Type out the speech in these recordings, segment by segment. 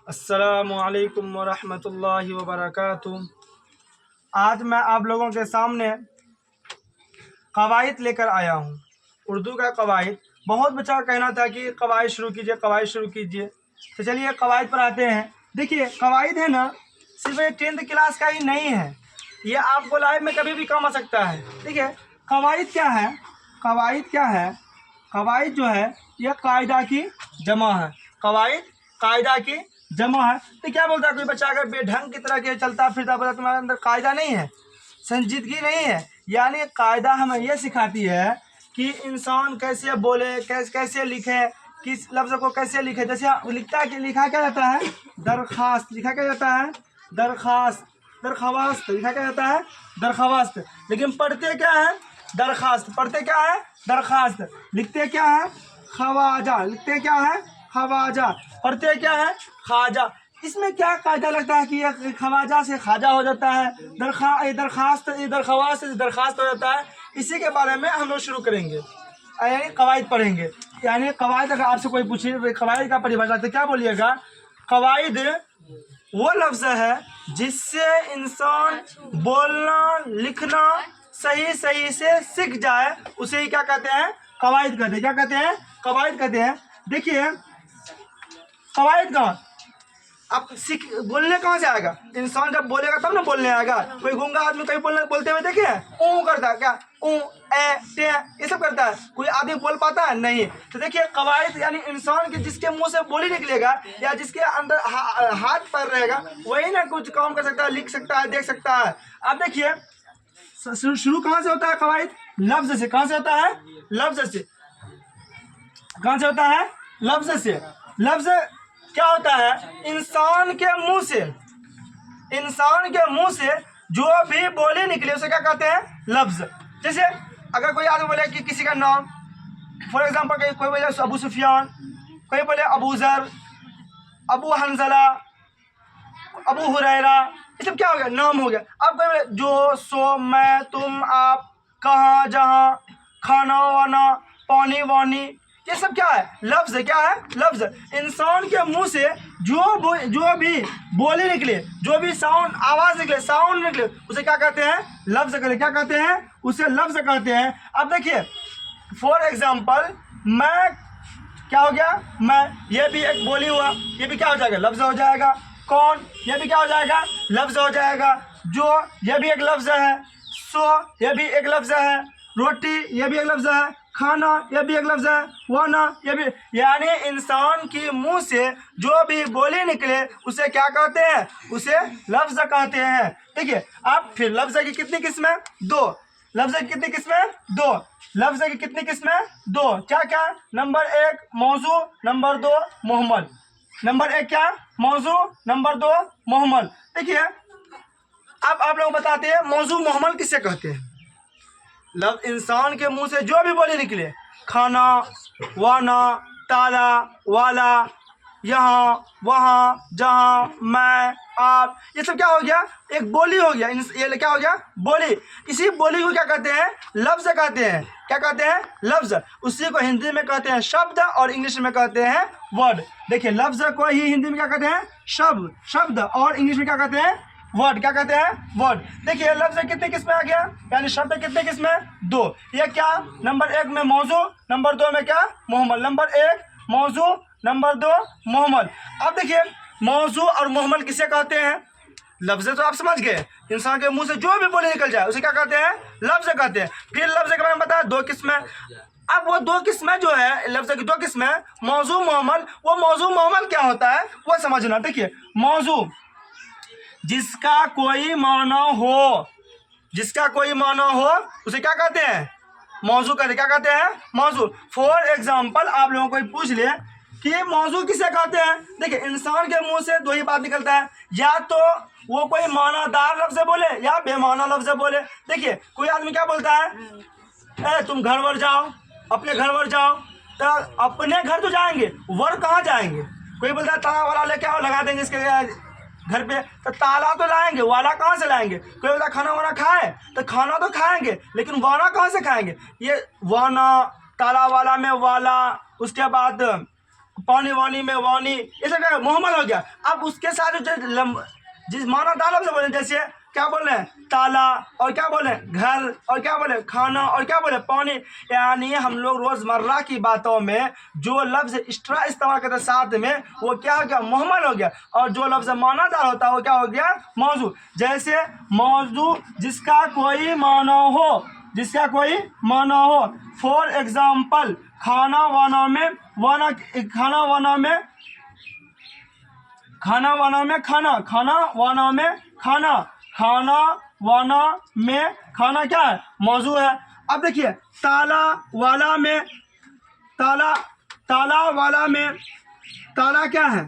अस्सलामुअलैकुम वरहमतुल्लाहि वबरकातुहू। आज मैं आप लोगों के सामने कवायद लेकर आया हूँ, उर्दू का कवायद। बहुत बच्चा का कहना था कि कवायद शुरू कीजिए, कवायद शुरू कीजिए। तो चलिए कवायद पर आते हैं। देखिए कवायद है ना, सिर्फ ये 10th क्लास का ही नहीं है, ये आपको लाइफ में कभी भी काम आ सकता है। देखिए कवायद क्या है, कवायद क्या है? कवायद जो है यह कायदा की जमा है। कवायद कायदा की जमा है। तो क्या बोलता है कोई बच्चा अगर बेढंग की तरह के चलता फिरता बोला तुम्हारे अंदर कायदा नहीं है, संजीदगी नहीं है। यानी कायदा हमें यह सिखाती है कि इंसान कैसे बोले, कैसे लिखे, किस लफ्ज़ को कैसे लिखे। जैसे लिखा क्या जाता है? दरखास्त। लिखा क्या जाता है? दरखास्त। दरख्वास्त लिखा क्या जाता है? दरख्वास्त। लेकिन पढ़ते क्या है? दरखास्त। पढ़ते क्या है? दरखास्त। लिखते क्या है? ख्वाजा। लिखते क्या है? ख्वाजा। पढ़ते क्या है? ख्वाजा। इसमें क्या कायदा लगता है कि ये ख्वाजा से ख्वाजा हो जाता है, दरखास्त दरखास्त हो जाता है। इसी के बारे में हम लोग शुरू करेंगे, यानी कवायद पढ़ेंगे। यानी कवायद अगर आपसे कोई पूछे कवायद का परिभाषा तो क्या बोलिएगा? कवायद वो लफ्ज़ है जिससे इंसान बोलना लिखना सही से सीख जाए, उसे ही क्या कहते हैं? कवायद कहते हैं। क्या कहते हैं? कवायद कहते हैं। देखिए कवायद का अब सीख बोलने कहाँ से आएगा? इंसान जब बोलेगा तब ना बोलने आएगा। कोई गूंगा आदमी कहीं बोलते हुए देखे? ऊ करता है क्या? ऊ ए टे ये सब करता है। कोई आदमी बोल पाता है? नहीं। तो देखिए कवायद यानी इंसान के जिसके मुंह से बोली निकलेगा या जिसके अंदर हाथ पैर रहेगा वही ना कुछ काम कर सकता है, लिख सकता है, देख सकता है। अब देखिए शुरू कहाँ से होता है कवायद? लफ्ज से। कहाँ से होता है? लफ्ज से। कहाँ से होता है? लफ्ज से। लफ्ज क्या होता है? इंसान के मुंह से, इंसान के मुंह से जो भी बोली निकले उसे क्या कहते हैं? लफ्ज। जैसे अगर कोई आदमी बोले कि किसी का नाम, फॉर एग्जांपल कोई बोले अबू सुफियान, कोई बोले अबू जर, अबू हंजला, अबू हुरैरा, ये सब क्या हो गया? नाम हो गया। अब कोई बोले जो, सो, मैं, तुम, आप, कहाँ, जहाँ, खाना वाना, पानी वानी, ये सब क्या है? लफ्ज है। क्या है? लफ्ज। इंसान के मुंह से जो भी बोली निकले, जो भी साउंड आवाज निकले, साउंड निकले, उसे क्या कहते हैं? लफ्ज कहते हैं। क्या कहते हैं? उसे लफ्ज कहते हैं। अब देखिए फॉर एग्जांपल मैं क्या हो गया? मैं, ये भी एक बोली हुआ, ये भी क्या हो जाएगा? लफ्ज हो जाएगा। कौन, ये भी क्या हो जाएगा? लफ्ज हो जाएगा। जो, ये भी एक लफ्ज है। सो, ये भी एक लफ्ज है। रोटी, ये भी एक लफ्ज है। खाना, ये भी एक लफ्ज है। वाना, ये भी। यानी इंसान की मुंह से जो भी बोली निकले उसे क्या कहते हैं? उसे लफ्ज कहते हैं। देखिए अब फिर लफ्ज की कितनी किस्में? दो। लफ्ज की कितनी किस्में? दो। लफ्ज की कितनी किस्में? दो। क्या क्या? नंबर 1 मौजू, नंबर 2 मुहम्मल। नंबर 1 क्या? मौजू, नंबर 2 मुहम्मल। देखिए अब आप लोग बताते हैं मौजू मुहम्मल किसे कहते हैं? इंसान के मुंह से जो भी बोली निकले, खाना, वाना, ताला, वाला, यहाँ, वहाँ, जहाँ, मैं, आप, ये सब क्या हो गया? एक बोली हो गया। ये क्या हो गया? बोली। इसी बोली को क्या कहते हैं? लफ्ज कहते हैं। क्या कहते हैं? लफ्ज। उसी को हिंदी में कहते हैं शब्द और इंग्लिश में कहते हैं वर्ड। देखिए लफ्ज को ही हिंदी में क्या कहते हैं? शब्द। शब्द। और इंग्लिश में क्या कहते हैं? वर्ड। क्या कहते हैं? वर्ड। देखिए लफ्ज कितने किस्में आ गया? यानी शब्द कितने किस्में? दो। ये क्या? नंबर 1 में मौजू, नंबर 2 में क्या? मुहम्मल। नंबर 1 मौजू, नंबर 2 मुहम्मल। अब देखिए मौजू और मुहम्मल किसे कहते हैं? लफ्ज तो आप समझ गए, इंसान के मुंह से जो भी बोले निकल जाए उसे क्या कहते हैं? लफ्ज कहते हैं। फिर लफ्ज के बारे में बताया दो किस्में। अब वो दो किस्में जो है लफ्ज की, दो किस्में मौजू मुहम्मल। वो मौजू मुहम्मल क्या होता है वो समझना। देखिए मौजू जिसका कोई माना हो, जिसका कोई माना हो उसे क्या कहते हैं? मौजू कहते हैं। क्या कहते हैं? मौजू। फॉर एग्जांपल आप लोगों को पूछ ले कि मौजू किसे कहते हैं? देखिए इंसान के मुंह से दो ही बात निकलता है, या तो वो कोई मानादार लफ्ज बोले या बेमाना लफ्ज बोले। देखिए कोई आदमी क्या बोलता है? ए तुम घर वर जाओ, अपने घर वर जाओ। तो अपने घर तो जाएंगे, वर कहाँ जाएंगे? कोई बोलता है ताला वाला लेके आओ, लगा देंगे इसके घर पे। तो ताला तो लाएंगे, वाला कहाँ से लाएंगे? कोई बोला खाना वाना खाए, तो खाना तो खाएंगे लेकिन वाना कहाँ से खाएंगे? ये वाना, ताला वाला में वाला, उसके बाद पानी वानी में वानी, ये सब क्या मुहम्मल हो गया। अब उसके साथ जिस माना ताला से बोले, जैसे क्या बोल रहे हैं ताला, और क्या बोले घर, और क्या बोले खाना, और क्या बोले पानी। यानी हम लोग रोज़मर्रा की बातों में जो लफ्ज़ एक्स्ट्रा इस्तेमाल करते हैं साथ में, वो क्या हो गया मुहम्मल हो गया। और जो लफ्ज़ मानादार होता है वो क्या हो गया मौजू। जैसे मौजू जिसका कोई माना हो, जिसका कोई माना हो। फॉर एग्जाम्पल खाना वाना में वाना, खाना वाना में खाना वाना में खाना, खाना वाना में खाना, खाना वाना में खाना क्या है मौजू है। अब देखिए ताला वाला में ताला, ताला वाला में ताला क्या है,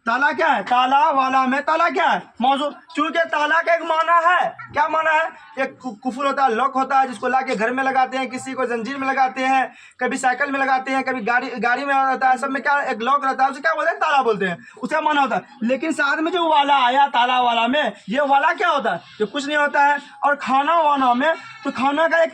ताला क्या है, ताला वाला में ताला क्या है मौजू। चूंकि ताला का एक माना है, क्या माना है, एक कुफुल होता है, लॉक होता है, जिसको लाके घर में लगाते हैं, किसी को जंजीर में लगाते हैं, कभी साइकिल में लगाते हैं, कभी गाड़ी में रहता है, सब में क्या एक लॉक रहता है, उसे क्या बोलते हैं ताला बोलते हैं, उसका माना होता है। लेकिन साथ में जो वाला आया ताला वाला में, ये वाला क्या होता है, ये कुछ नहीं होता है। और खाना वाना में तो खाना का एक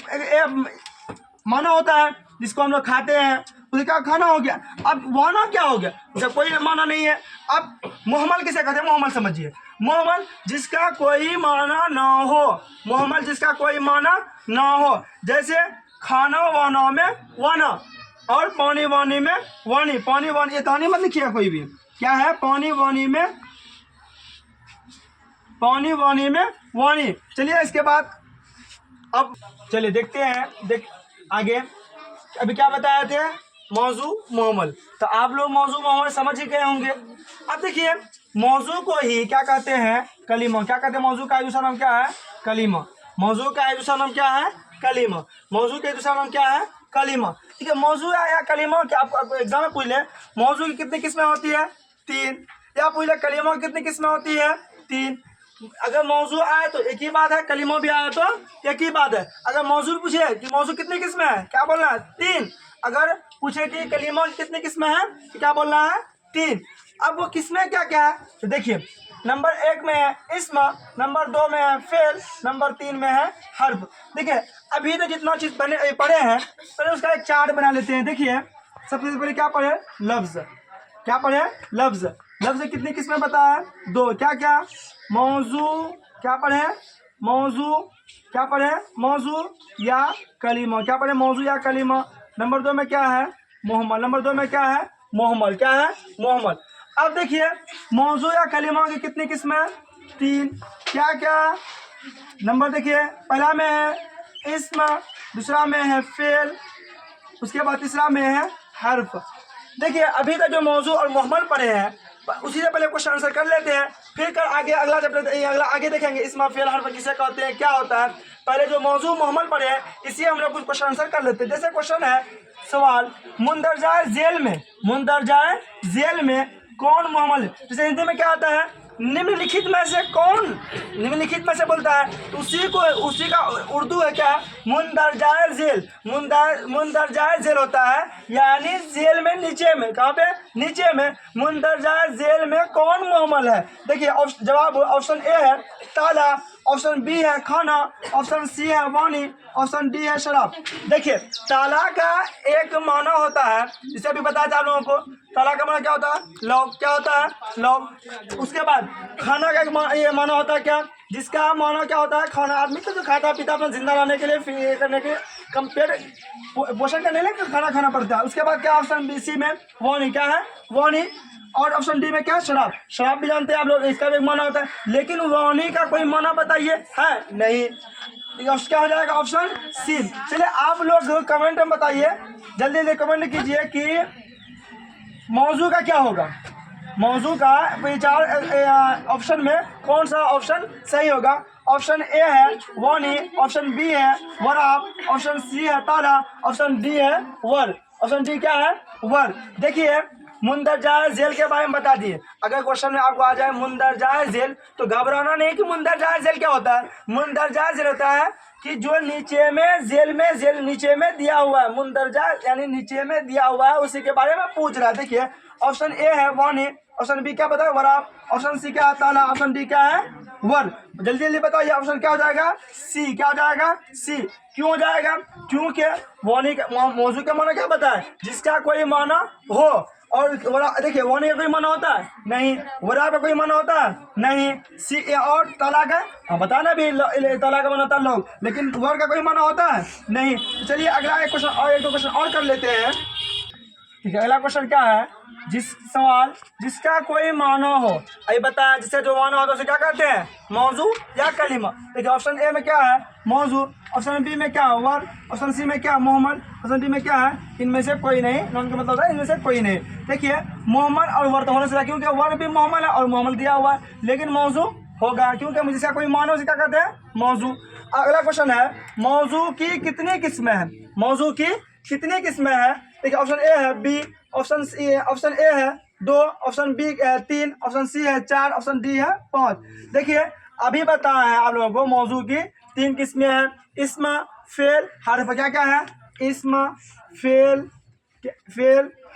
माना होता है जिसको हम लोग खाते हैं, उसका खाना हो गया। अब वाना क्या हो गया, उसका कोई माना नहीं है। अब मुहम्मल किसे कहते हैं, मुहम्मल समझिए, मुहम्मल जिसका कोई माना ना हो, मुहम्मल जिसका कोई माना ना हो। जैसे खाना वाना में वाना, और पानी वानी में वानी, पानी वानी, ये तानी मत लिखिएगा कोई भी, क्या है पानी वानी में, पानी वानी में वानी। चलिए इसके बाद अब चलिए देखते हैं, आगे अभी क्या बताए थे मौजू मुहम्मल। तो आप लोग मौजू मुहम्मल समझ ही गए होंगे। अब देखिए मौजू को ही क्या कहते हैं कलीमा, क्या कहते हैं मौजू का दूसरा नाम क्या है कलीमा, मौजू का दूसरा नाम क्या है कलीमा, मौजू का दूसरा नाम क्या है कलीमा। ठीक है, मौजू या कलीमा क्या आपको एग्जाम में पूछ ले, मौजू की कितनी किस्में होती है 3, या पूछ ले कलीमा की कितनी किस्में होती है 3। अगर मौजू आए तो एक ही बात है, कलीमा भी आए तो एक ही बात है। अगर मौजू पूछे कि मौजू कितनी किस्में है, क्या बोलना है 3। अगर पूछे कि कलीमा की कितनी किस्में हैं तो क्या बोलना है 3। अब वो किस्में क्या क्या है तो देखिए, नंबर 1 में है इस्म, नंबर 2 में है फेल, नंबर 3 में है हर्फ। देखिए अभी तो जितना चीज़ पढ़े हैं पहले उसका एक चार्ट बना लेते हैं। देखिए सबसे पहले क्या पढ़े लफ्ज़, क्या पढ़े लफ्ज़, लफ्ज़ कितनी किस्में बताया 2, क्या क्या मौजू, क्या पढ़े मौजू, क्या पढ़े मौजू या कलीमा, क्या पढ़े मौजू या कलीमा। नंबर 2 में क्या है मुहम्मल, नंबर 2 में क्या है मुहम्मल, क्या है मुहम्मल। अब देखिए मौजू या कलीमा की कितनी किस्में 3, क्या क्या नंबर देखिए, पहला में है इस्म, दूसरा में है फेल, उसके बाद तीसरा में है हर्फ। देखिए अभी तक जो मौजू और मुहम्मल पढ़े हैं उसी से पहले क्वेश्चन आंसर कर लेते हैं, फिर कर आगे अगला अगला आगे देखेंगे इस्म फेल हर्फ किसे कहते हैं क्या होता है। पहले जो मौजू मुहम्मल पढ़े हैं इसी हम लोग कुछ क्वेश्चन आंसर कर लेते हैं। जैसे क्वेश्चन है सवाल, मुंदरजाए जेल में, मुंदरजाए जेल में कौन मुहम्मल है। जैसे हिंदी में क्या आता है निम्नलिखित में से कौन, निम्नलिखित में से बोलता है तो उसी का उर्दू है क्या मुंदरजाए जेल, मुंदरजाए जेल होता है यानी जेल में नीचे में, कहाँ पे नीचे में। मुंदरजाए जेल में कौन मुहम्मल है। देखिए जवाब ऑप्शन ए है ताला, ऑप्शन बी है खाना, ऑप्शन सी है वानी, ऑप्शन डी है शराब। देखिए ताला का एक माना होता है, इसे भी बताया था आप लोगों को, ताला का माना क्या होता है लॉक, क्या होता है लॉक। उसके बाद खाना का एक ये माना होता है क्या, जिसका माना क्या होता है खाना, आदमी तो जो खाता पीता अपना जिंदा रहने के लिए फिर करने के कंपेयर पोषण करने के लिए खाना खाना पड़ता है। उसके बाद क्या ऑप्शन बी सी में वानी, क्या है वानी, और ऑप्शन डी में क्या शराब, शराब भी जानते हैं आप लोग, इसका भी एक माना होता है। लेकिन वानी का कोई माना बताइए है नहीं, क्या हो जाएगा ऑप्शन सी। चलिए आप लोग कमेंट में बताइए, जल्दी जल्दी कमेंट कीजिए कि मौजू का क्या होगा, मौजू का विचार ऑप्शन में कौन सा ऑप्शन सही होगा। ऑप्शन ए है वानी, ऑप्शन बी है वराब, ऑप्शन सी है ताला, ऑप्शन डी है वर, ऑप्शन डी क्या है वर। देखिए मुंदरजाए जेल के बारे में बता दिए, अगर क्वेश्चन में आपको आ जाए मुंदरजाए जेल तो घबराना नहीं कि मुंदरजाए जेल क्या होता है। मुंदरजाए जेल होता है कि जो नीचे में जेल नीचे में दिया हुआ है, मुंदरजाए यानी नीचे में दिया हुआ है, उसी के बारे में पूछ रहा है। देखिए ऑप्शन ए है वानी, ऑप्शन बी क्या बताया वराब, ऑप्शन सी क्या है ताला, ऑप्शन डी क्या है वर। जल्दी जल्दी बताइए ऑप्शन क्या हो जाएगा सी, क्या हो जाएगा सी। क्यों हो जाएगा, क्योंकि वानी का मौजू का माना क्या बताया जिसका कोई माना हो, और देखिए वन का कोई माना होता है नहीं, वरा का कोई माना होता है नहीं, सी और ताला का बताना भी ताला का माना होता है लोग, लेकिन वर का कोई माना होता है नहीं। तो चलिए अगला एक क्वेश्चन और, एक दो क्वेश्चन और कर लेते हैं। ठीक है, अगला क्वेश्चन क्या है, जिसका कोई माना हो, अभी बताया जिससे जो माना हो तो उसे क्या कहते हैं, मौजू या कलिमा। देखिए ऑप्शन ए में क्या है, मौजू, ऑप्शन बी में क्या है, वर, ऑप्शन सी में क्या है, मोहम्मद, ऑप्शन डी में क्या है, इनमें से कोई नहीं। नॉन का मतलब होता है इनमें से कोई नहीं। देखिए मोहम्मद और वर तो होने से, क्योंकि वर भी मोहम्मद है और मोहम्मद दिया हुआ है, लेकिन मौजू होगा क्योंकि जिसका कोई माना हो उसे क्या कहते हैं, मौजू। अगला क्वेश्चन है, मौजू की कितनी किस्में हैं, मौजू की कितनी किस्में हैं। देखिए ऑप्शन ए है बी, ऑप्शन ए है 2, ऑप्शन बी है 3, ऑप्शन सी है 4, ऑप्शन डी है 5। देखिए अभी बताया है आप लोगों को मौजू की 3 किस्में हैं, इस्म, फेल, हर्फ। क्या क्या है, इस्म, फेल,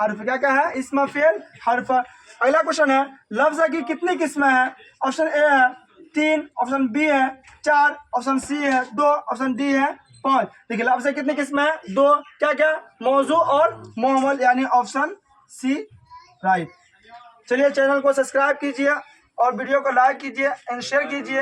हर्फ। क्या क्या है, इस्म, फेल, हर्फ। अगला क्वेश्चन है, लफ्ज़ की कितनी किस्में हैं। ऑप्शन ए है 3, ऑप्शन बी है 4, ऑप्शन सी है 2, ऑप्शन डी है 5। देखिए लफ्ज़ से कितनी किस्में हैं, 2। क्या क्या, मौजू और मुहम्मल, यानी ऑप्शन सी राइट। चलिए चैनल को सब्सक्राइब कीजिए और वीडियो को लाइक कीजिए एंड शेयर कीजिए।